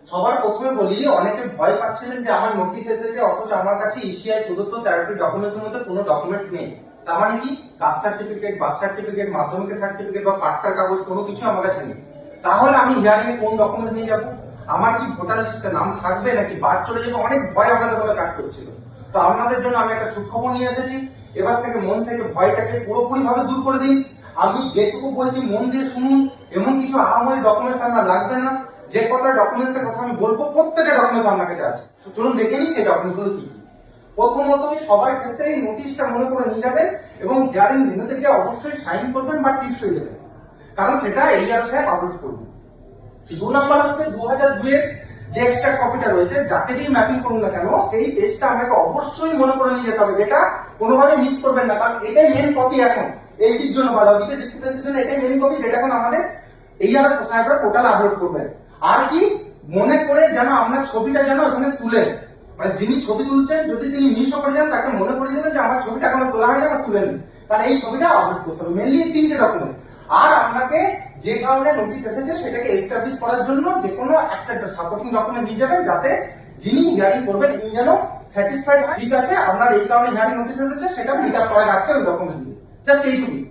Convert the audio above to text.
সবার প্রথমে বলি, অনেকে ভয় পাচ্ছিলেন যে আমার নোটিশ এসেছে অথচ আমার কাছে ইসিআই প্রদত্ত 13টি ডকুমেন্টসের মধ্যে কোনো ডকুমেন্টস নেই। তার মানে কি, কাস্ট সার্টিফিকেট, বার্থ সার্টিফিকেট, মাধ্যমিকের সার্টিফিকেট বা পাট্টার কাগজ কোনো কিছু আমার কাছে নেই। তাহলে আমি হিয়ারিং এ কোন ডকুমেন্টস নিয়ে যাব? আমার কি ভোটার লিস্টে নাম থাকবে নাকি বাদ চলে যাবে? অনেক ভয় আমাদের মধ্যে কাজ করছিল। তো আপনাদের জন্য আমি একটা সুখবর নিয়ে এসেছি। এবার থেকে মন থেকে ভয়টাকে পুরোপুরি ভাবে দূর করে দিন। আমি যেটুকু বলছি মন দিয়ে শুনুন। এমন কিছু আহামরি ডকুমেন্টস আপনার লাগবে না। যে কটা ডকুমেন্টস এর কথা আমি বলবো, প্রত্যেকটা ডকুমেন্টস আপনার কাছে আছে। চলুন দেখে নিই সেই ডকুমেন্টস গুলো কি কি। প্রথমতই সবার ক্ষেত্রে এই নোটিশটা মনে করে নিয়ে যাবেন এবং হিয়ারিং ভেন্যুতে গিয়ে অবশ্যই সাইন করবেন বা টিপসই দেবেন, কারণ সেটা এই সাহেব আপলোড করবেন। 2 নাম্বার হচ্ছে 2002 এর যে এক্সট্রা কপিটা রয়েছে, যাকে দিয়ে ম্যাপিং করুন না কেন, সেই পেজটা আপনাকে অবশ্যই মনে করে নিয়ে যেতে হবে, যেটা কোনোভাবে মিস করবেন না, কারণ এটাই মেন কপি। এখন এই দিক জন্য বা লজিকের ডিসক্রিপেন্সির জন্য এটাই মেন কপি, যেটা এখন আমাদের এই সাহেবরা পোর্টাল আপলোড করবেন। আর কি, মনে করে যেন আপনার ছবিটা যেন ওখানে তুলেন, মানে যিনি ছবি তুলছেন যদি তিনি মিস করে যান, তাকে মনে করে দেবেন যে আমার ছবিটা এখনো তোলা হয়নি, আমার তুলে নিন, কারণ এই ছবিটা আপলোড করতে হবে। মেনলি এই 3টে ডকুমেন্ট। আর আপনাকে যে কারণে নোটিশ এসেছে সেটাকে এস্টাবলিশ করার জন্য যে কোনো একটা সাপোর্টিং ডকুমেন্ট নিয়ে যাবেন, যাতে যিনি হিয়ারিং করবেন তিনি যেন স্যাটিসফাইড হয়, ঠিক আছে আপনার এই কারণে হিয়ারিং নোটিশ এসেছে, সেটা মিট আপ করে রাখছে ওই ডকুমেন্ট দিয়ে। জাস্ট এইটুকুই।